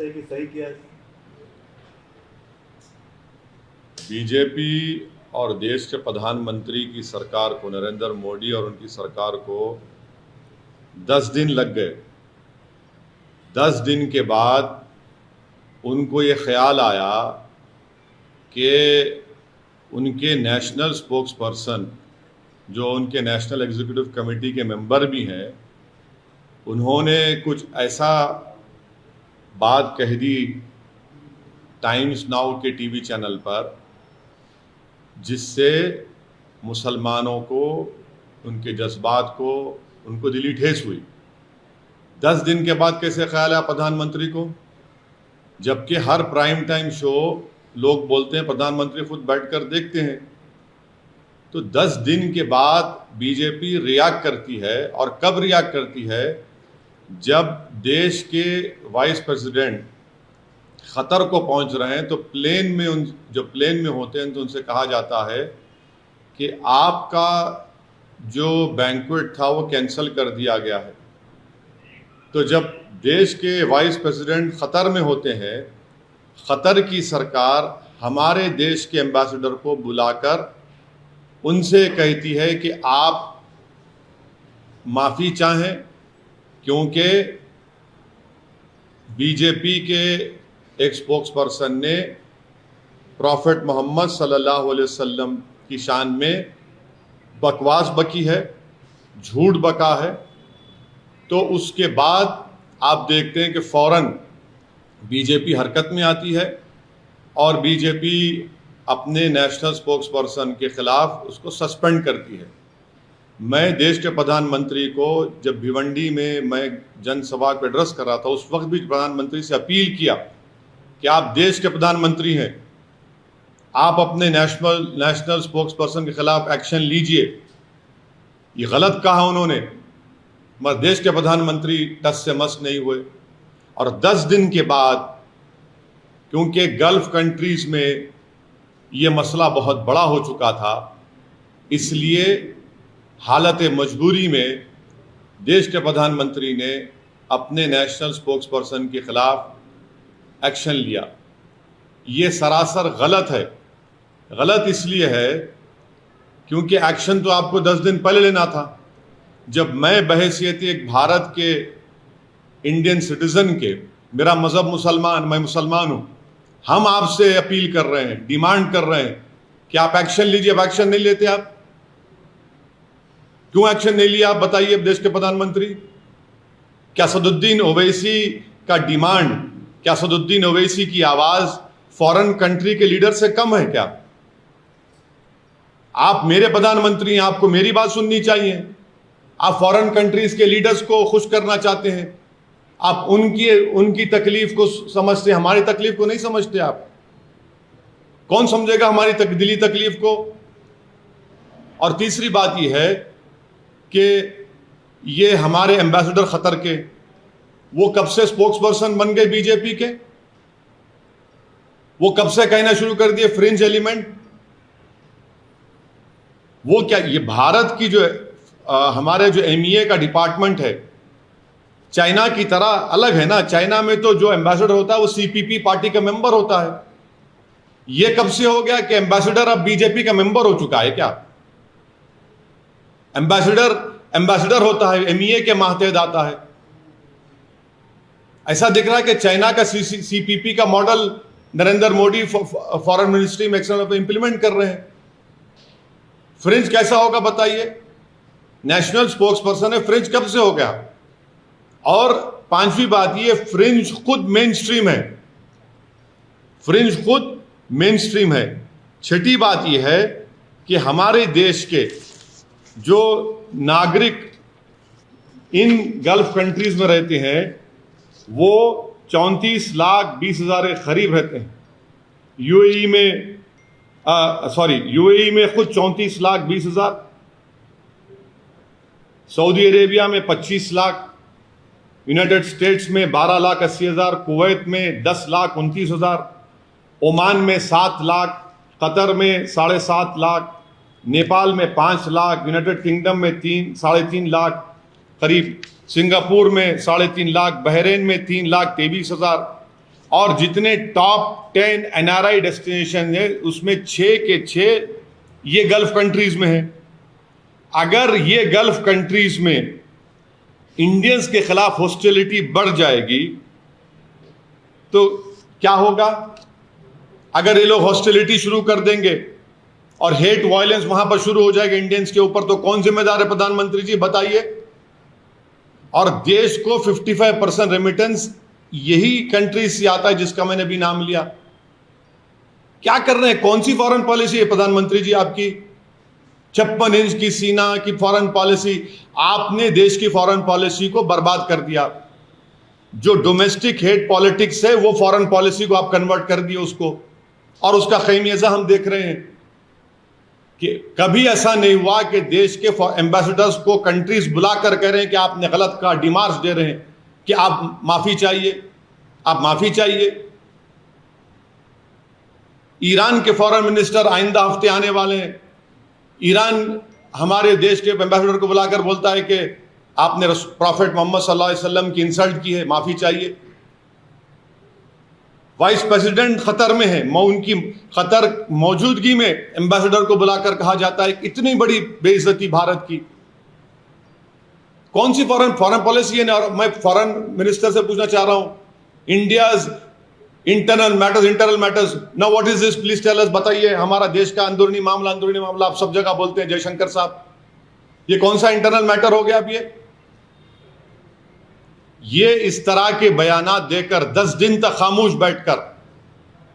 समझते हैं कि सही किया है? बीजेपी और देश के प्रधानमंत्री की सरकार को, नरेंद्र मोदी और उनकी सरकार को 10 दिन लग गए। 10 दिन के बाद उनको ये ख्याल आया कि उनके नेशनल स्पोक्स पर्सन, जो उनके नेशनल एग्जीक्यूटिव कमेटी के मेंबर भी हैं, उन्होंने कुछ ऐसा बात कह दी टाइम्स नाउ के टीवी चैनल पर, जिससे मुसलमानों को, उनके जज्बात को, उनको दिली ठेस हुई। 10 दिन के बाद कैसे ख्याल आया प्रधानमंत्री को, जबकि हर प्राइम टाइम शो लोग बोलते हैं, प्रधानमंत्री खुद बैठकर देखते हैं। तो 10 दिन के बाद बीजेपी रिएक्ट करती है, और कब रिएक्ट करती है? जब देश के वाइस प्रेसिडेंट ख़तर को पहुंच रहे हैं, तो प्लेन में जो प्लेन में होते हैं, तो उनसे कहा जाता है कि आपका जो बैंक्वेट था वो कैंसिल कर दिया गया है। तो जब देश के वाइस प्रेसिडेंट ख़तर में होते हैं, ख़तर की सरकार हमारे देश के एम्बेसडर को बुलाकर उनसे कहती है कि आप माफ़ी चाहें, क्योंकि बीजेपी के एक स्पोक्स पर्सन ने प्रॉफिट मोहम्मद सल्लल्लाहु अलैहि वसल्लम की शान में बकवास बकी है, झूठ बका है। तो उसके बाद आप देखते हैं कि फ़ौरन बीजेपी हरकत में आती है और बीजेपी अपने नेशनल स्पोक्स पर्सन के ख़िलाफ़ उसको सस्पेंड करती है। मैं देश के प्रधानमंत्री को, जब भिवंडी में मैं जनसभा को एड्रेस कर रहा था, उस वक्त भी प्रधानमंत्री से अपील किया कि आप देश के प्रधानमंत्री हैं, आप अपने नेशनल स्पोक्स पर्सन के खिलाफ एक्शन लीजिए। ये गलत कहा उन्होंने, मगर देश के प्रधानमंत्री टस से मस नहीं हुए। और 10 दिन के बाद, क्योंकि गल्फ कंट्रीज में ये मसला बहुत बड़ा हो चुका था, इसलिए हालत मजबूरी में देश के प्रधानमंत्री ने अपने नेशनल स्पोक्स पर्सन के खिलाफ एक्शन लिया। ये सरासर गलत है। गलत इसलिए है क्योंकि एक्शन तो आपको 10 दिन पहले लेना था। जब मैं बहैसियत एक भारत के इंडियन सिटीजन के, मेरा मज़हब मुसलमान, मैं मुसलमान हूँ, हम आपसे अपील कर रहे हैं, डिमांड कर रहे हैं कि आप एक्शन लीजिए। अब एक्शन नहीं लेते आप, क्यों एक्शन नहीं लिया आप बताइए देश के प्रधानमंत्री? क्या असदुद्दीन ओवैसी का डिमांड, क्या असदुद्दीन ओवैसी की आवाज फॉरेन कंट्री के लीडर से कम है क्या? आप मेरे प्रधानमंत्री हैं, आपको मेरी बात सुननी चाहिए। आप फॉरेन कंट्रीज के लीडर्स को खुश करना चाहते हैं, आप उनकी तकलीफ को समझते, हमारी तकलीफ को नहीं समझते। आप कौन समझेगा हमारी दिली तकलीफ को? और तीसरी बात यह है कि ये हमारे एम्बेसडर ख़तर के, वो कब से स्पोक्स पर्सन बन गए बीजेपी के? वो कब से कहना शुरू कर दिए फ्रिंज एलिमेंट? वो क्या, ये भारत की जो हमारे जो एमईए का डिपार्टमेंट है, चाइना की तरह अलग है ना। चाइना में तो जो एम्बेसडर होता है वो सीपीपी पार्टी का मेंबर होता है। ये कब से हो गया कि एम्बेसडर अब बीजेपी का मेंबर हो चुका है क्या? एम्बेसडर होता है, एमईए के मातहत आता है। ऐसा दिख रहा है कि चाइना का सीपीपी का model Narendra Modi foreign ministry में एक्सटर्नल इंप्लीमेंट कर रहे हैं। फ्रिंज कैसा होगा बताइए? नेशनल स्पोक्स पर्सन है, फ्रिंज कब से हो गया? और पांचवी बात, ये फ्रिंज खुद मेन स्ट्रीम है, फ्रिंज खुद मेन स्ट्रीम है। छठी बात यह है कि हमारे देश के जो नागरिक इन गल्फ कंट्रीज में रहते हैं, वो 34,20,000 के करीब रहते हैं। यूएई में खुद 34,20,000, सऊदी अरेबिया में 25 लाख, यूनाइटेड स्टेट्स में 12,80,000, कुवैत में 10,29,000, ओमान में 7 लाख, कतर में 7.5 लाख, नेपाल में 5 लाख, यूनाइटेड किंगडम में 3-3.5 लाख करीब, सिंगापुर में 3.5 लाख, बहरीन में 3,23,000, और जितने टॉप 10 NRI डेस्टिनेशन है उसमें 6 के 6 ये गल्फ कंट्रीज में है। अगर ये गल्फ कंट्रीज में इंडियंस के खिलाफ हॉस्टिलिटी बढ़ जाएगी तो क्या होगा? अगर ये लोग हॉस्टिलिटी शुरू कर देंगे और हेट वायलेंस वहां पर शुरू हो जाएगा इंडियंस के ऊपर, तो कौन जिम्मेदार है? प्रधानमंत्री जी बताइए। और देश को 55% रेमिटेंस यही कंट्री से आता है जिसका मैंने भी नाम लिया। क्या कर रहे हैं? कौन सी फॉरेन पॉलिसी है प्रधानमंत्री जी आपकी? 56 इंच की सीना की फॉरेन पॉलिसी। आपने देश की फॉरेन पॉलिसी को बर्बाद कर दिया। जो डोमेस्टिक हेट पॉलिटिक्स है वो फॉरेन पॉलिसी को आप कन्वर्ट कर दिए उसको, और उसका खैमियाजा हम देख रहे हैं कि कभी ऐसा नहीं हुआ कि देश के एम्बेसडर्स को कंट्रीज बुलाकर कह रहे हैं कि आपने गलत कहा, डिमार्च दे रहे हैं कि आप माफी चाहिए, आप माफी चाहिए। ईरान के फॉरेन मिनिस्टर आइंदा हफ्ते आने वाले हैं। ईरान हमारे देश के एम्बेसडर को बुलाकर बोलता है कि आपने प्रॉफेट मोहम्मद सल्लल्लाहु अलैहि वसल्लम की इंसल्ट की है, माफी चाहिए। वाइस प्रेसिडेंट खतर में है, उनकी खतर मौजूदगी में एम्बेसडर को बुलाकर कहा जाता है इतनी बड़ी बेइज्जती भारत की। कौन सी फॉरेन पॉलिसी है? और मैं फॉरेन मिनिस्टर से पूछना चाह रहा हूं, India's internal matters now what is this, please tell us, बताइए। हमारा देश का अंदरूनी मामला आप सब जगह बोलते हैं जयशंकर साहब, ये कौन सा इंटरनल मैटर हो गया अब? ये इस तरह के बयानात देकर 10 दिन तक खामोश बैठकर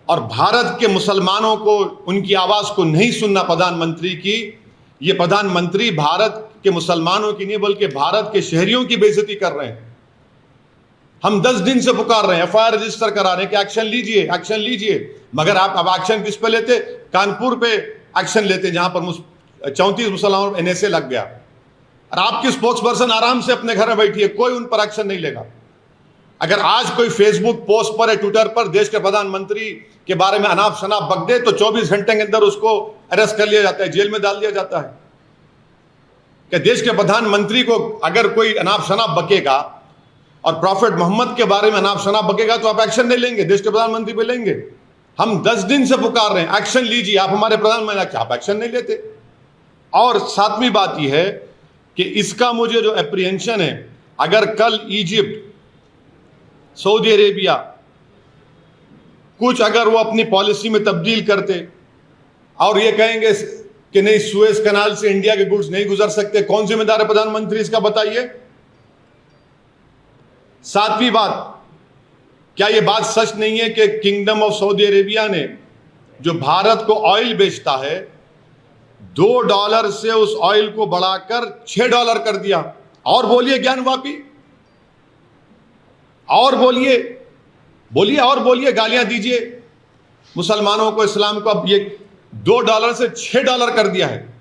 और भारत के मुसलमानों को उनकी आवाज को नहीं सुनना प्रधानमंत्री की, ये प्रधानमंत्री भारत के मुसलमानों की नहीं बल्कि भारत के शहरियों की बेइज्जती कर रहे हैं। हम 10 दिन से पुकार रहे हैं, FIR रजिस्टर करा रहे हैं कि एक्शन लीजिए, मगर आप अब एक्शन किस पे लेते? कानपुर पे एक्शन लेते जहां पर 34 मुसलमानों पर NSA लग गया, और आपकी स्पोक्स पर्सन आराम से अपने घर में बैठी है, कोई उन पर एक्शन नहीं लेगा। अगर आज कोई फेसबुक पोस्ट पर या ट्विटर पर देश के प्रधानमंत्री के बारे में अनाप शनाप बक दे तो 24 घंटे के अंदर उसको अरेस्ट कर लिया जाता है, जेल में डाल दिया जाता है। कि देश के प्रधानमंत्री को अगर कोई अनाप शनाप बकेगा और प्रॉफेट मोहम्मद के बारे में अनाप शनाप बकेगा तो आप एक्शन नहीं लेंगे, देश के प्रधानमंत्री पे लेंगे। हम 10 दिन से पुकार रहे हैं एक्शन लीजिए, आप हमारे प्रधानमंत्री, आप एक्शन नहीं लेते। और सातवीं बात यह है कि इसका मुझे जो एप्रीहेंशन है, अगर कल इजिप्ट, सऊदी अरेबिया कुछ अगर वो अपनी पॉलिसी में तब्दील करते और ये कहेंगे कि नहीं सुएज कनाल से इंडिया के गुड्स नहीं गुजर सकते, कौन जिम्मेदार है प्रधानमंत्री इसका बताइए। सातवीं बात, क्या यह बात सच नहीं है कि किंगडम ऑफ सऊदी अरेबिया ने जो भारत को ऑयल बेचता है $2 से उस ऑयल को बढ़ाकर $6 कर दिया? और बोलिए ज्ञानवापी, और बोलिए गालियां दीजिए मुसलमानों को, इस्लाम को। अब ये $2 से $6 कर दिया है,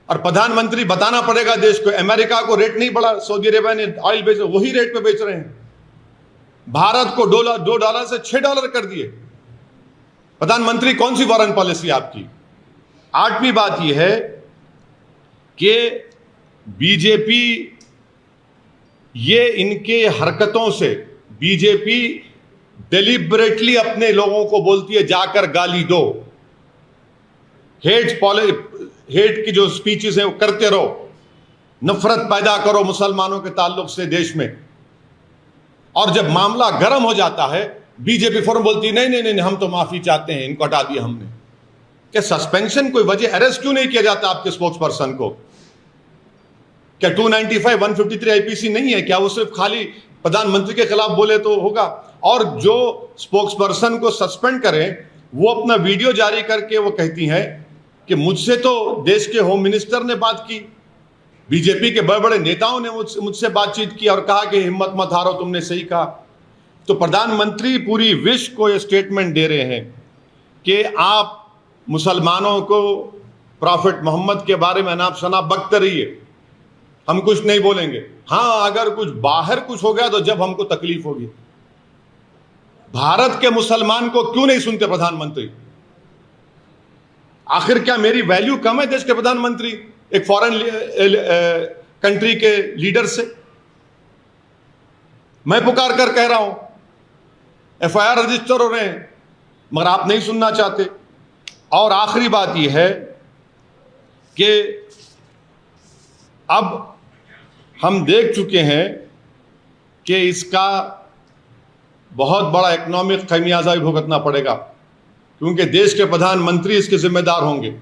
और प्रधानमंत्री बताना पड़ेगा देश को, अमेरिका को रेट नहीं बढ़ा, सऊदी अरेबिया ने ऑयल बेच वही रेट पे बेच रहे हैं। भारत को $2 से $6 कर दिए। प्रधानमंत्री कौन सी फॉरेन पॉलिसी आपकी? आठवीं बात यह है कि बीजेपी, ये इनके हरकतों से बीजेपी डेलिबरेटली अपने लोगों को बोलती है जाकर गाली दो, हेट की जो स्पीचेस हैं वो करते रहो, नफरत पैदा करो मुसलमानों के ताल्लुक से देश में। और जब मामला गर्म हो जाता है बीजेपी फौरन बोलती है नहीं हम तो माफी चाहते हैं, इनको हटा दिया हमने। क्या सस्पेंशन कोई वजह, अरेस्ट क्यों नहीं किया जाता आपके स्पोक्स पर्सन को? क्या 295 153 IPC नहीं है क्या? वो सिर्फ खाली प्रधानमंत्री के खिलाफ बोले तो होगा? और जो स्पोक्स पर्सन को सस्पेंड करें वो अपना वीडियो जारी करके वो कहती हैं कि मुझसे तो देश के होम मिनिस्टर ने बात की, बीजेपी के बड़े बड़े नेताओं ने मुझसे बातचीत की और कहा कि हिम्मत मत हारो, तुमने सही कहा। तो प्रधानमंत्री पूरी विश्व को यह स्टेटमेंट दे रहे हैं कि आप मुसलमानों को प्रॉफेट मोहम्मद के बारे में अनाप शनाप बकते रहिए, हम कुछ नहीं बोलेंगे। हाँ, अगर कुछ बाहर कुछ हो गया तो जब हमको तकलीफ होगी। भारत के मुसलमान को क्यों नहीं सुनते प्रधानमंत्री? आखिर क्या मेरी वैल्यू कम है देश के प्रधानमंत्री एक फॉरेन कंट्री के लीडर से? मैं पुकार कर कह रहा हूं FIR रजिस्टर हो रहे हैं, मगर आप नहीं सुनना चाहते। और आखिरी बात यह है कि अब हम देख चुके हैं कि इसका बहुत बड़ा इकोनॉमिक खमियाजा भी भुगतना पड़ेगा, क्योंकि देश के प्रधानमंत्री इसके जिम्मेदार होंगे।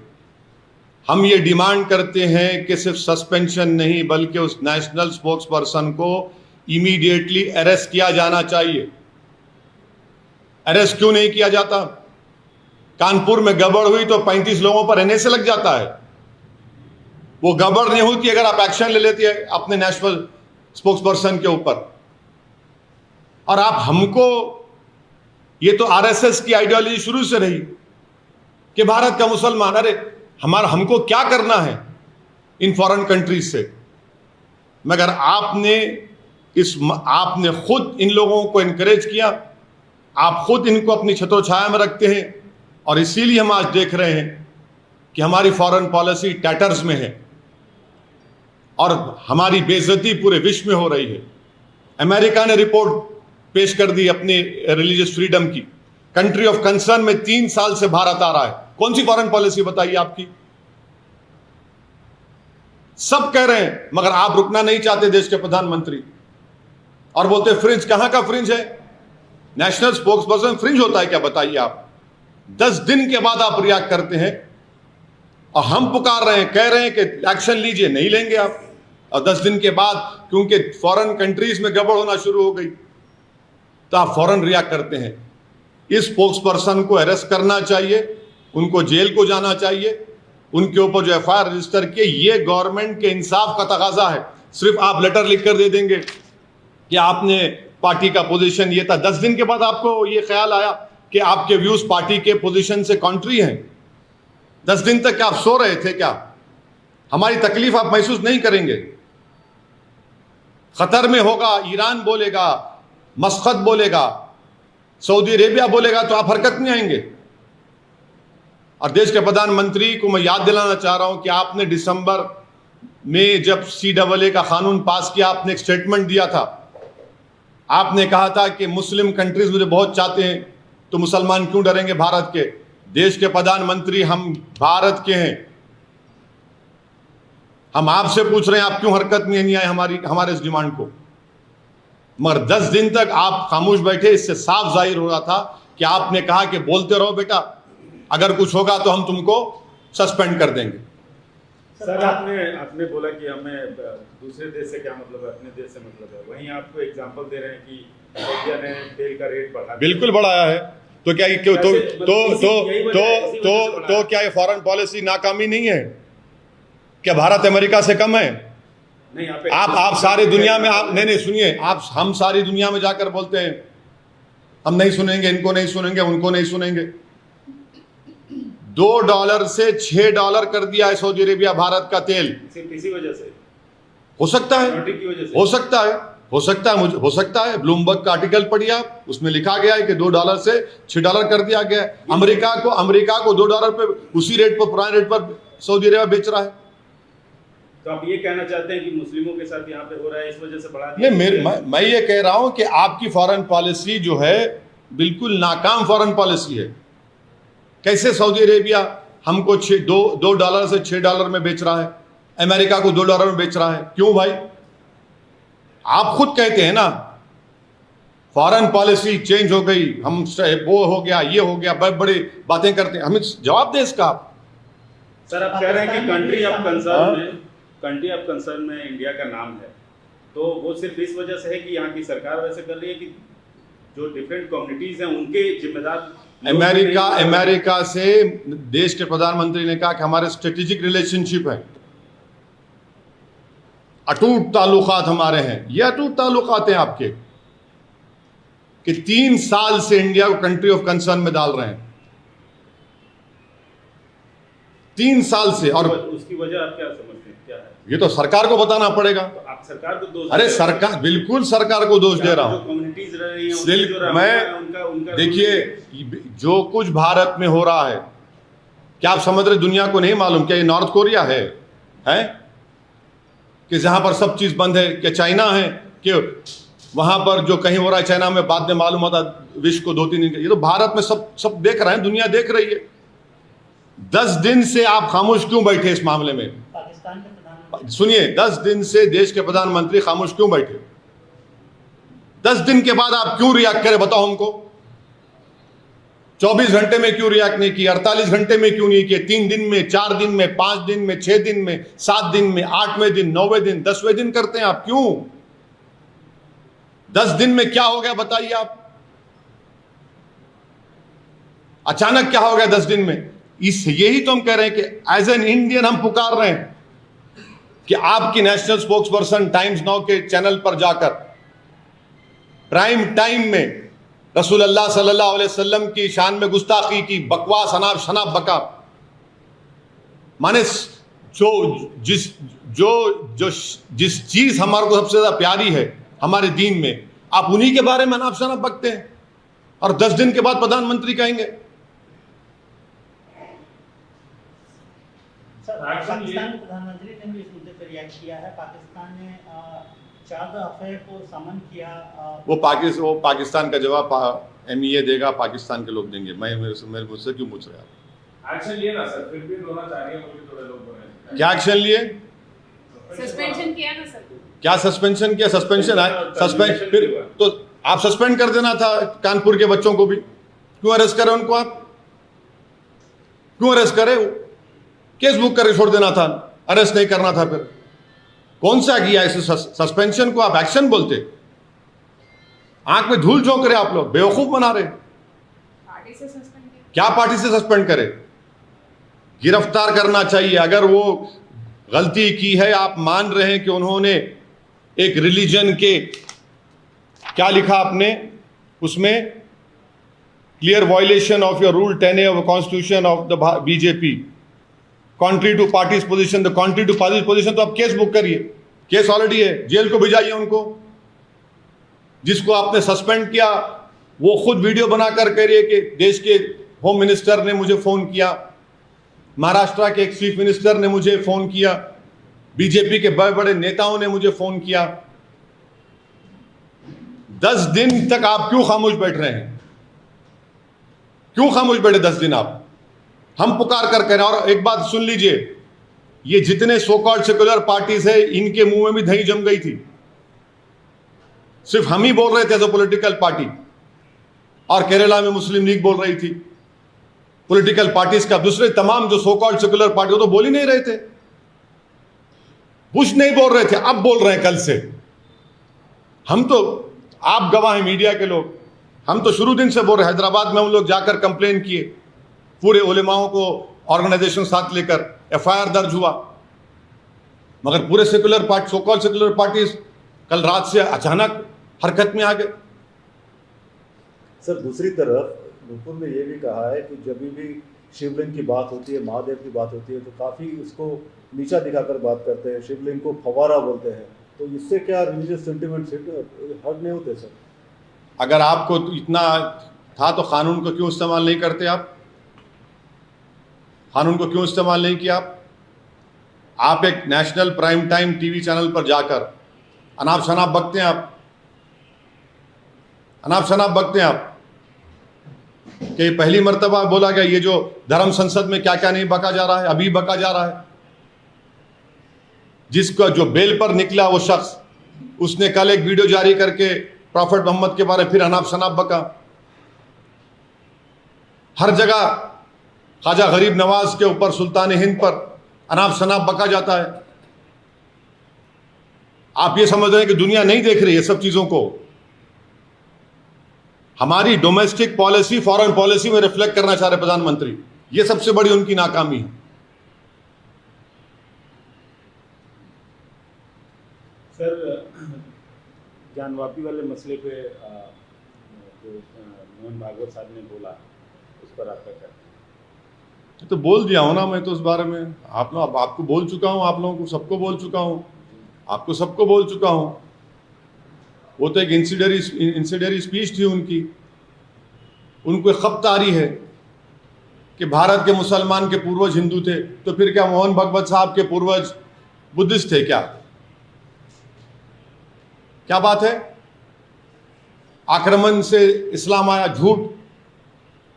हम ये डिमांड करते हैं कि सिर्फ सस्पेंशन नहीं, बल्कि उस नेशनल स्पोक्स पर्सन को इमीडिएटली अरेस्ट किया जाना चाहिए। अरेस्ट क्यों नहीं किया जाता? कानपुर में गड़बड़ हुई तो 35 लोगों पर NSA लग जाता है। वो गड़बड़ नहीं होती अगर आप एक्शन ले लेते हैं अपने नेशनल स्पोक्स पर्सन के ऊपर। और आप हमको, ये तो RSS की आइडियोलॉजी शुरू से रही कि भारत का मुसलमान, अरे हमको क्या करना है इन फॉरेन कंट्रीज से? मगर आपने खुद इन लोगों को एनकरेज किया, आप खुद इनको अपनी छत्रोछाया में रखते हैं, और इसीलिए हम आज देख रहे हैं कि हमारी फॉरेन पॉलिसी टैटर्स में है और हमारी बेइज्जती पूरे विश्व में हो रही है। अमेरिका ने रिपोर्ट पेश कर दी अपनी रिलीजियस फ्रीडम की। कंट्री ऑफ कंसर्न में 3 साल से भारत आ रहा है। कौन सी फॉरेन पॉलिसी बताइए आपकी? सब कह रहे हैं, मगर आप रुकना नहीं चाहते देश के प्रधानमंत्री, और बोलते फ्रिंज। कहां का फ्रिंज है? नेशनल स्पोक्स पर्सन फ्रिंज होता है क्या? बताइए आप। 10 दिन के बाद आप रिएक्ट करते हैं, और हम पुकार रहे हैं, कह रहे हैं कि एक्शन लीजिए, नहीं लेंगे आप। और 10 दिन के बाद क्योंकि फॉरेन कंट्रीज में गड़बड़ होना शुरू हो गई तो आप फौरन रिएक्ट करते हैं। इस स्पोक्स पर्सन को अरेस्ट करना चाहिए, उनको जेल को जाना चाहिए, उनके ऊपर जो FIR रजिस्टर किए, ये गवर्नमेंट के इंसाफ का तकाजा है। सिर्फ आप लेटर लिख कर दे देंगे कि आपने पार्टी का पोजीशन ये था, 10 दिन के बाद आपको ये ख्याल आया कि आपके व्यूज पार्टी के पोजीशन से कॉन्ट्री हैं। 10 दिन तक क्या आप सो रहे थे क्या? हमारी तकलीफ आप महसूस नहीं करेंगे? खतर में होगा, ईरान बोलेगा, मस्कत बोलेगा, सऊदी अरेबिया बोलेगा, तो आप हरकत में आएंगे। और देश के प्रधानमंत्री को मैं याद दिलाना चाह रहा हूं कि आपने दिसंबर में जब CAA का कानून पास किया, आपने एक स्टेटमेंट दिया था। आपने कहा था कि मुस्लिम कंट्रीज मुझे बहुत चाहते हैं, तो मुसलमान क्यों डरेंगे भारत के? देश के प्रधानमंत्री, हम भारत के हैं, हम आपसे पूछ रहे हैं आप क्यों हरकत में नहीं आए हमारे इस डिमांड को? मगर 10 दिन तक आप खामोश बैठे। इससे साफ जाहिर हो रहा था कि आपने कहा कि बोलते रहो बेटा, अगर कुछ होगा तो हम तुमको सस्पेंड कर देंगे। सर, आपने बोला कि हमें दूसरे देश से क्या मतलब है, अपने देश से मतलब है। वहीं आपको एग्जांपल दे रहे हैं कि इंडिया ने तेल का रेट बढ़ा, बिल्कुल बढ़ाया है। तो क्या क्या ये फॉरेन पॉलिसी नाकामी नहीं है? क्या भारत अमेरिका से कम है? नहीं, आप सारी दुनिया में, आप नहीं सुनिए, हम सारी दुनिया में जाकर बोलते हैं हम नहीं सुनेंगे, इनको नहीं सुनेंगे, उनको नहीं सुनेंगे। $2 से $6 कर दिया है सऊदी अरेबिया भारत का तेल। सिर्फ इसी वजह से हो सकता है, हो सकता है। ब्लूमबर्ग का आर्टिकल पढ़िए आप, उसमें लिखा गया है कि $2 से $6 कर दिया गया है। अमेरिका को $2 पे, उसी रेट पर, पुराने रेट पर सऊदी अरेबिया बेच रहा है। तो आप ये कहना चाहते हैं कि मुस्लिमों के साथ यहाँ पे हो रहा है, इस वजह से बढ़ा दिया? मैं ये कह रहा हूं कि आपकी फॉरेन पॉलिसी जो है बिल्कुल नाकाम फॉरेन पॉलिसी है। कैसे सऊदी अरेबिया हमको $2 से $6 में बेच रहा है, अमेरिका को $2 में बेच रहा है? क्यों भाई? आप खुद कहते हैं ना फॉरेन पॉलिसी चेंज हो गई, हम वो हो गया, ये हो गया, बड़े बड़ी बातें करते हैं। हमें जवाब दें इसका। सर, आप कह रहे हैं कि कंट्री ऑफ कंसर्न में इंडिया का नाम है, तो वो सिर्फ इस वजह से है कि यहाँ की सरकार वैसे कर रही है कि जो डिफरेंट कम्युनिटीज हैं उनके जिम्मेदार? अमेरिका से देश के प्रधानमंत्री ने कहा कि हमारे स्ट्रेटेजिक रिलेशनशिप है, अटूट ताल्लुकात हमारे हैं। ये अटूट ताल्लुकात हैं आपके कि 3 साल से इंडिया को कंट्री ऑफ कंसर्न में डाल रहे हैं, 3 साल से। और उसकी वजह आप क्या समझते हैं, क्या है? ये तो सरकार को बताना पड़ेगा। तो आप सरकार को दोष? अरे सरकार, बिल्कुल सरकार को दोष दे रहा हूं। कम्युनिटीज रह रही हैं, मैं देखिए जो कुछ भारत में हो रहा है, क्या आप समझ रहे दुनिया को नहीं मालूम? क्या ये नॉर्थ कोरिया है कि जहां पर सब चीज बंद है? क्या चाइना है कि वहां पर जो कहीं हो रहा है चाइना में, बाद में मालूम होता विश्व को 2-3 दिन। ये तो भारत में सब देख रहे हैं, दुनिया देख रही है। 10 दिन से आप खामोश क्यों बैठे इस मामले में? पाकिस्तान के प्रधानमंत्री सुनिए, 10 दिन से देश के प्रधानमंत्री खामोश क्यों बैठे? 10 दिन के बाद आप क्यों रिएक्ट करें, बताओ हमको। 24 घंटे में क्यों रिएक्ट नहीं किया? 48 घंटे में क्यों नहीं किया? 3 दिन में, 4 दिन में, 5 दिन में, 6 दिन में, 7 दिन में, 8वें दिन, 9वें दिन, 10वें दिन करते हैं आप क्यों? 10 दिन में क्या हो गया बताइए आप? अचानक क्या हो गया 10 दिन में? यही तो हम कह रहे हैं कि एज एन इंडियन हम पुकार रहे हैं कि आपकी national spokes person times now के चैनल पर जाकर प्राइम टाइम में रसूल अल्लाह सल्लल्लाहु अलैहि वसल्लम की शान में गुस्ताखी की, बकवास, अनाप शनाप बका, माने जिस चीज हमारे को सबसे ज्यादा प्यारी है हमारे दीन में, आप उन्हीं के बारे में अनाप शनाप बकते हैं और 10 दिन के बाद प्रधानमंत्री कहेंगे। सर, पाकिस्तान के प्रधानमंत्री ने भी इस मुद्दे पर रिएक्ट किया है। पाकिस्तान ने चाद अफेयर को समन किया। वो पाकिस्तान का जवाब MEA देगा, पाकिस्तान के लोग देंगे। मेरे मुझसे क्यों पूछ रहे आप? एक्शन लिए ना सर, फिर भी रोना चाह रही है, मुझे थोड़े लोग बोल रहे हैं। क्या एक्शन लिए? सस्पेंशन किया ना सर। क्या सस्पेंशन किया? सस्पेंशन है, सस्पेंड फिर तो आप सस्पेंड कर देना था कानपुर के बच्चों को भी। क्यों अरेस्ट करे उनको? आप क्यों अरेस्ट करे? केस बुक करके छोड़ देना था, अरेस्ट नहीं करना था। फिर कौन सा किया इस सस्पेंशन को आप एक्शन बोलते? आंख में धूल झोंक रहे आप लोग, बेवकूफ बना रहे। पार्टी से सस्पेंड किया। क्या पार्टी से सस्पेंड करे? गिरफ्तार करना चाहिए। अगर वो गलती की है, आप मान रहे हैं कि उन्होंने एक रिलीजन के, क्या लिखा आपने उसमें, clear violation of your rule 10A of constitution of the BJP, contrary to party's position, the contrary to party's position, तो आप केस बुक करिए। केस ऑलरेडी है, जेल को भिजाइए उनको। जिसको आपने सस्पेंड किया वो खुद वीडियो बनाकर कह रही है कि देश के होम मिनिस्टर ने मुझे फोन किया, महाराष्ट्र के एक चीफ मिनिस्टर ने मुझे फोन किया, बीजेपी के बड़े बड़े नेताओं ने मुझे फोन किया। 10 दिन तक आप क्यों खामोश बैठ रहे हैं? क्यों खामोश बैठे 10 दिन आप? हम पुकार कर कह रहे हैं। और एक बात सुन लीजिए, ये जितने सो कॉल्ड सेक्युलर पार्टीज है, इनके मुंह में भी दही जम गई थी। सिर्फ हम ही बोल रहे थे एज ए पॉलिटिकल पार्टी, और केरला में मुस्लिम लीग बोल रही थी पॉलिटिकल पार्टीज का। दूसरे तमाम जो सो कॉल्ड सेक्युलर पार्टी, वो तो बोल ही नहीं रहे थे, कुछ नहीं बोल रहे थे। अब बोल रहे हैं कल से। हम तो, आप गवाह हैं मीडिया के लोग, हम तो शुरू दिन से बोल रहे हैं। हैदराबाद में हम लोग जाकर कंप्लेन किए, पूरे उलेमाओं को ऑर्गेनाइजेशन साथ लेकर FIR दर्ज हुआ, मगर पूरे secular party, so called secular parties कल रात से अचानक हरकत में आ गए। सर, दूसरी तरफ नुपुर ने यह भी कहा है कि जब भी शिवलिंग की बात होती है, महादेव की बात होती है, तो काफ़ी उसको नीचा दिखाकर बात करते हैं, शिवलिंग को फवारा बोलते हैं। तो इससे क्या रिलीजियस सेंटिमेंट हर्ट नहीं होते सर? अगर आपको इतना था तो कानून को क्यों इस्तेमाल नहीं करते आप? कानून को क्यों इस्तेमाल नहीं किया आप? एक national prime time TV channel पर जाकर अनाप शनाप बकते हैं आप, अनाप शनाप बकते हैं आप कि पहली मर्तबा बोला गया ये जो धर्म संसद में क्या क्या नहीं बका जा रहा है, अभी बका जा रहा है। जिसका जो बेल पर निकला वो शख्स, उसने कल एक वीडियो जारी करके प्रॉफेट मोहम्मद के बारे में फिर अनाप शनाप बका। हर जगह ख्वाजा गरीब नवाज के ऊपर, सुल्तान हिंद पर अनाप शनाप बका जाता है। आप ये समझ रहे हैं कि दुनिया नहीं देख रही है सब चीजों को? हमारी डोमेस्टिक पॉलिसी फॉरेन पॉलिसी में रिफ्लेक्ट करना चाह रहे प्रधानमंत्री, ये सबसे बड़ी उनकी नाकामी है। सर, जानवापी वाले मसले पे जो मोहन भागवत साहब ने बोला, उस पर आपका क्या? तो बोल दिया हूं ना मैं तो उस बारे में। आप लोग, आपको बोल चुका हूं, आप लोगों को सबको बोल चुका हूं, आपको सबको बोल चुका हूं। वो तो एक इंसिडेंटरी स्पीच थी उनकी। उनको एक खपत आ रही है कि भारत के मुसलमान के पूर्वज हिंदू थे, तो फिर क्या मोहन भागवत साहब के पूर्वज बुद्धिस्ट थे क्या? क्या बात है? आक्रमण से इस्लाम आया, झूठ।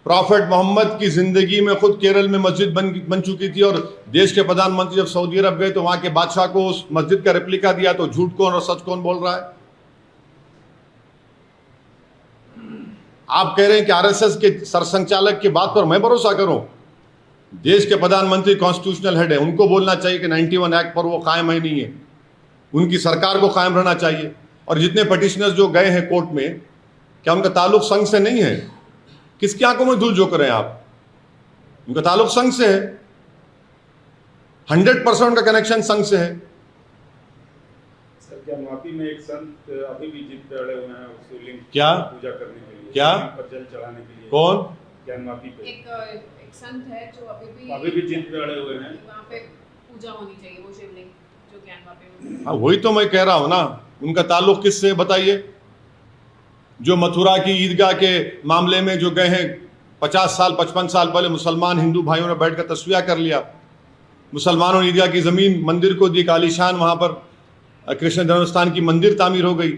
प्रॉफेट मोहम्मद की जिंदगी में खुद केरल में मस्जिद बन चुकी थी, और देश के प्रधानमंत्री जब सऊदी अरब गए तो वहां के बादशाह को उस मस्जिद का रेप्लिका दिया। तो झूठ कौन और सच कौन बोल रहा है? आप कह रहे हैं कि आरएसएस के सरसंचालक की बात पर मैं भरोसा करूं? देश के प्रधानमंत्री कॉन्स्टिट्यूशनल हेड है, उनको बोलना चाहिए कि 91 एक्ट पर वो कायम है नहीं है, उनकी सरकार को कायम रहना चाहिए। और जितने पटिशनर्स जो गए हैं कोर्ट में, क्या उनका ताल्लुक संघ से नहीं है? किसकी आंखों में धूल झोंक रहे हैं आप? उनका ताल्लुक संघ से है, 100% उनका कनेक्शन संघ से है। सर क्या माफी में एक संत अभी भी जिद पे अड़े हुए हैं उस शिवलिंग क्या? पूजा करने के लिए, क्या? पर जल चढ़ाने के लिए? कौन? ज्ञान माफी पे एक संत है जो अभी भी जिद पे अड़े हुए हैं। वहाँ पे पूजा होनी चाहिए, वो शिवलिंग जो ज्ञानवापी में। हाँ, वही तो मैं कह रहा हूं ना, उनका ताल्लुक किससे बताइए? जो मथुरा की ईदगाह के मामले में जो गए हैं 50 साल 55 साल पहले, मुसलमान हिंदू भाइयों ने बैठकर तस्वीर कर लिया, मुसलमानों ने ईदगाह की जमीन मंदिर को दी, आलीशान वहां पर कृष्ण जन्मस्थान की मंदिर तामीर हो गई।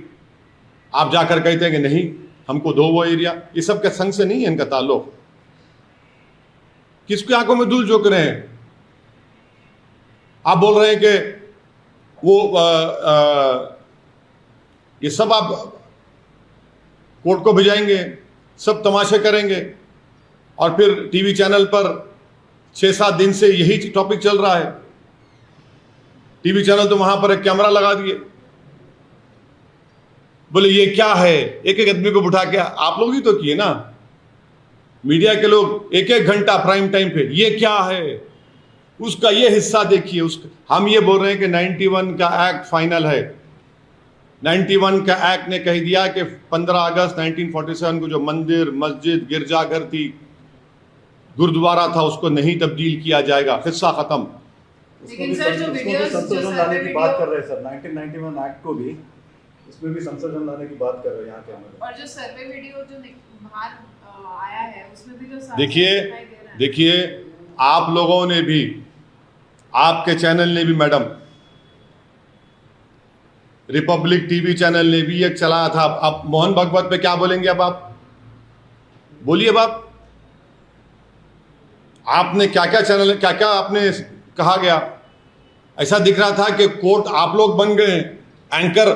आप जाकर कहते हैं कि नहीं हमको दो वो एरिया। ये सब के संग से नहीं है इनका ताल्लुक। किसकी आंखों में धूल झोंक रहे हैं? आप बोल रहे हैं कि वो ये सब आप कोर्ट को भिजाएंगे, सब तमाशे करेंगे, और फिर टीवी चैनल पर 6-7 दिन से यही टॉपिक चल रहा है। टीवी चैनल तो वहां पर एक कैमरा लगा दिए, बोले ये क्या है, एक एक आदमी को बिठा के। आप लोग ही तो किए ना, मीडिया के लोग 1-1 घंटा प्राइम टाइम पे, ये क्या है, उसका ये हिस्सा देखिए, उसका। हम ये बोल रहे हैं कि 91 का एक्ट फाइनल है। 91 का एक्ट ने कह दिया कि 15 अगस्त 1947 को जो मंदिर, मस्जिद, गिरजाघर थी, गुरुद्वारा था, उसको नहीं तब्दील किया जाएगा, किस्सा खत्म। लेकिन सर जो वीडियोस, जो संशोधन लाने की बात कर रहे हैं सर, 1991 एक्ट को भी, इसमें भी संशोधन लाने की बात कर रहे हैं यहाँ के अंदर। और जो सर्वे वीडियो जो बाहर आया है उसमें भी तो देखिए आप लोगों ने भी, आपके चैनल ने भी मैडम, रिपब्लिक टीवी चैनल ने भी एक चलाया था। आप मोहन भागवत पे क्या बोलेंगे? अब आप बोलिए, अब आपने क्या क्या चैनल, क्या क्या आपने कहा गया? ऐसा दिख रहा था कि कोर्ट आप लोग बन गए, एंकर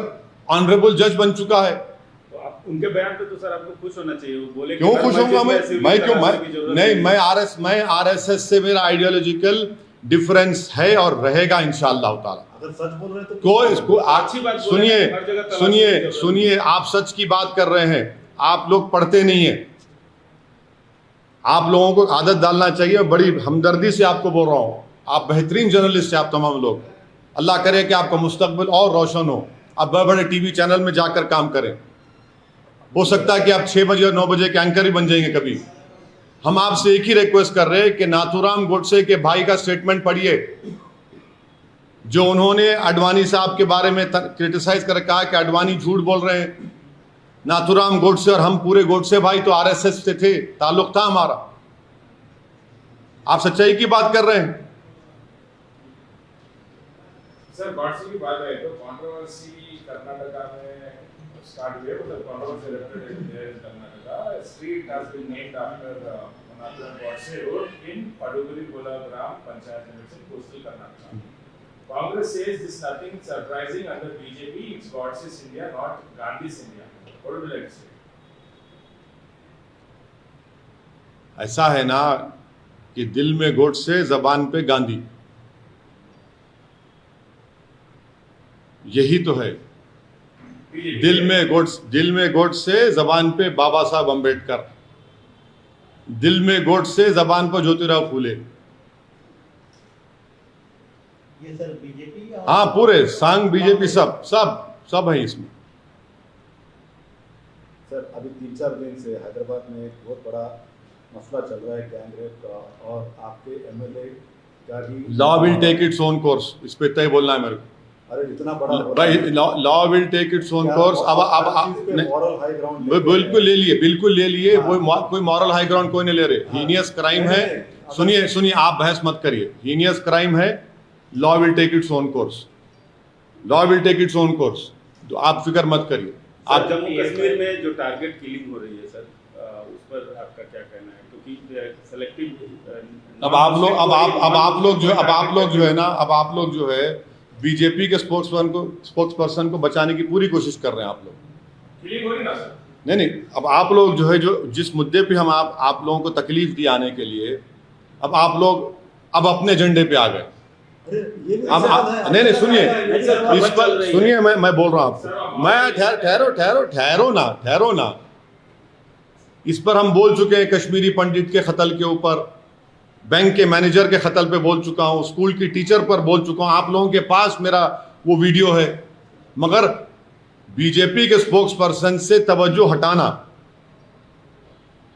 ऑनरेबल जज बन चुका है। तो आप उनके बयान पे तो सर आपको खुश होना चाहिए। वो बोले क्यों खुश होऊंगा मैं क्यों? मैं आरएसएस से मेरा आइडियोलॉजिकल डिफरेंस है और रहेगा इंशाअल्लाह ताला। अगर सच बोल रहे हैं तो कोई इसको अच्छी बात बोल रहे हैं, हर जगह तलाशी की जरूरत सुनिए, आप सच की बात कर रहे हैं, आप लोग पढ़ते नहीं है। आप लोगों को आदत डालना चाहिए, बड़ी हमदर्दी से आपको बोल रहा हूँ। आप बेहतरीन जर्नलिस्ट हैं, आप तमाम लोग। अल्लाह करे कि आपका मुस्तकबिल और रोशन हो, आप बड़े बड़े टीवी चैनल में जाकर काम करें। हो सकता है कि आप 6 बजे और 9 बजे के एंकर ही बन जाएंगे कभी। हम आपसे एक ही रिक्वेस्ट कर रहे हैं कि नाथूराम गोडसे के भाई का स्टेटमेंट पढ़िए, जो उन्होंने अडवाणी साहब के बारे में क्रिटिसाइज कर कहा कि अडवाणी झूठ बोल रहे हैं। नाथूराम गोडसे और हम पूरे गोडसे भाई तो आरएसएस से थे, ताल्लुक था हमारा। आप सच्चाई की बात कर रहे हैं। सर गॉडसे की बात है तो कंट्रोवर्सी कर्नाटका में स्टार्ट हुई है, मतलब controversy related in Karnataka. Street has been named after Nathuram Godse road in Paduguri Golagram panchayat limits in coastal Karnataka. Congress says this is nothing surprising under BJP. It's Godse's India, not Gandhi's India. What would you like to say? ऐसा है ना कि दिल में गोडसे, जबान पे गांधी, यही तो है। दिल में गोडसे, जबान पे बाबा साहब अंबेडकर, दिल में गोडसे, जबान पर ज्योतिराव फूले। ये सर बीजेपी और हाँ, पूरे सांग बीजेपी सब है इसमें। सर अभी 3-4 दिन से हैदराबाद में एक बहुत बड़ा मसला चल रहा है गैंग रेप का, और आपके एमएलए का भी law will take its own course, इस पे तय बोलना है मेरे को। अरे इतना बड़ा भाई, law will take its own course. अब मॉरल हाई ग्राउंड बिल्कुल ले लिए। कोई मॉरल हाई ग्राउंड कोई नहीं ले रहे। हीनियस क्राइम है। सुनिए, आप बहस मत करिए। हीनियस क्राइम है, law will take its own course, law will take its own course. तो आप फिक्र मत करिए। सर, जम्मू कश्मीर में जो टारगेट किलिंग हो रही है सर, उस पर आपका क्या कहना है? क्योंकि सेलेक्टिव अब आप लोग जो है बीजेपी के स्पोक्सपर्सन को बचाने की पूरी कोशिश कर रहे हैं आप लोग। फीलिंग हो रही ना सर? नहीं, अब आप लोग जो है जो जिस मुद्दे पे हम आप लोगों को तकलीफ दी आने के लिए, अब आप लोग अब अपने एजेंडे पे आ गए। अब नहीं सुनिए, इस पर सुनिए, मैं बोल रहा हूं आपको, मैं ठहरो ना। इस पर हम बोल चुके हैं, कश्मीरी पंडित के कत्ल के ऊपर, बैंक के मैनेजर के कत्ल पे बोल चुका हूं, स्कूल की टीचर पर बोल चुका हूं। आप लोगों के पास मेरा वो वीडियो है, मगर बीजेपी के स्पोक्स पर्सन से तवज्जो हटाना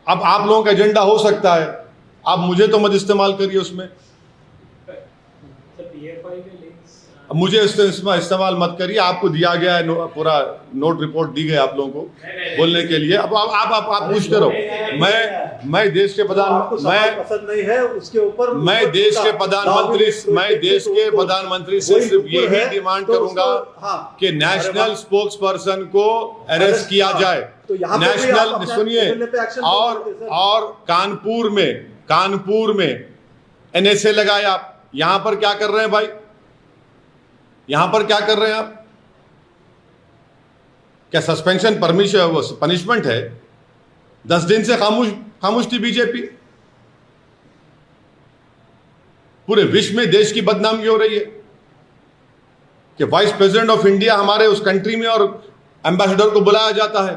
अब आप लोगों का एजेंडा हो सकता है। आप मुझे तो मत इस्तेमाल करिए उसमें, अब मुझे इस्तेमाल मत करिए। आपको दिया गया है पूरा नोट रिपोर्ट दी गई आप लोगों को बोलने के लिए। अब आप पूछते रहो। मैं देश के पसंद नहीं है उसके ऊपर, मैं देश के प्रधानमंत्री से सिर्फ यही डिमांड करूंगा कि नेशनल स्पोक्स पर्सन को अरेस्ट किया जाए। नेशनल सुनिए, और कानपुर में एनएसए लगाए। आप यहां पर क्या कर रहे हैं भाई? यहां पर क्या कर रहे हैं आप? क्या सस्पेंशन पनिशमेंट है? 10 दिन से खामोश थी बीजेपी। पूरे विश्व में देश की बदनामी हो रही है कि वाइस प्रेसिडेंट ऑफ इंडिया हमारे उस कंट्री में और एम्बेसडर को बुलाया जाता है,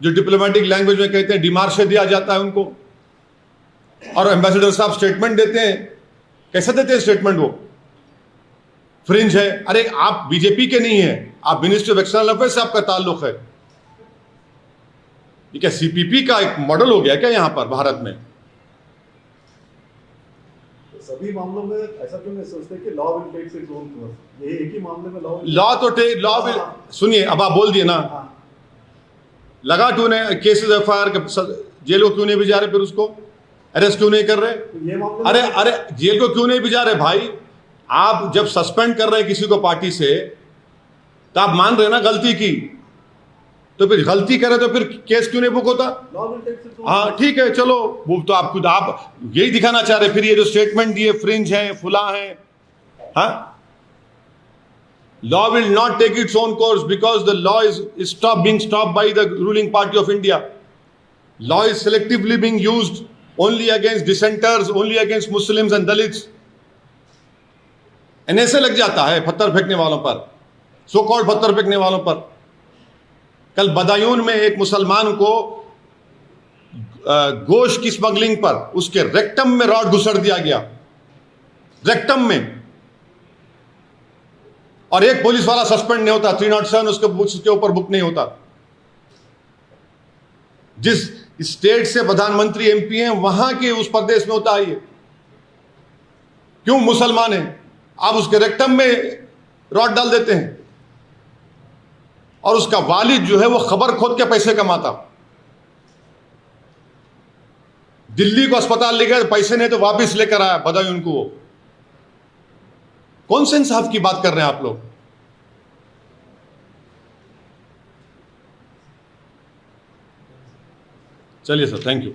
जो डिप्लोमेटिक लैंग्वेज में कहते हैं डिमार्शे दिया जाता है उनको, और एम्बेसडर साहब स्टेटमेंट देते हैं। कैसे देते हैं स्टेटमेंट? वो फ्रिंज है। अरे आप बीजेपी के नहीं है, आप मिनिस्ट्री ऑफ एक्सटर्नल अफेयर्स से आपका ताल्लुक है। ये क्या सीपीपी का एक मॉडल हो गया क्या यहां पर भारत में? सभी मामलों में ऐसा क्यों नहीं सोचते कि law will take its own course? ये एक ही मामले में लॉ विल सुनिए, अब आप बोल दिए ना, लगा क्यों नहीं केसेस एफआईआर के, जेल को क्यों नहीं भिजा रहे? फिर उसको अरेस्ट क्यों नहीं कर रहे? अरे जेल को क्यों नहीं भिजा रहे भाई? आप जब सस्पेंड कर रहे हैं किसी को पार्टी से, तो आप मान रहे ना गलती की, तो फिर गलती करे तो फिर केस क्यों नहीं बुक होता? हाँ ठीक है, चलो वो तो आप यही दिखाना चाह रहे। फिर ये जो स्टेटमेंट दिए फ्रिंज है, फुला है, हाँ? Law will not take its own course because the law is being stopped by the ruling party of India. Law is selectively being used only against dissenters, only against Muslims and Dalits. NSA लग जाता है पत्थर फेंकने वालों पर, so called पत्थर फेंकने वालों पर। कल बदायूं में एक मुसलमान को गोश्त की स्मगलिंग पर उसके रेक्टम में रॉड घुसड़ दिया गया, रेक्टम में, और एक पुलिस वाला सस्पेंड नहीं होता, 307 उसके ऊपर बुक नहीं होता। जिस स्टेट से प्रधानमंत्री एमपी हैं वहां के उस प्रदेश में होता है ये। क्यों? मुसलमान है, आप उसके रेक्टम में रॉड डाल देते हैं, और उसका वालिद जो है वो खबर खोद के पैसे कमाता। दिल्ली को अस्पताल ले गए, पैसे नहीं तो वापस लेकर आया बदायूं को। वो कौन से इंसाफ की बात कर रहे हैं आप लोग? चलिए सर, थैंक यू।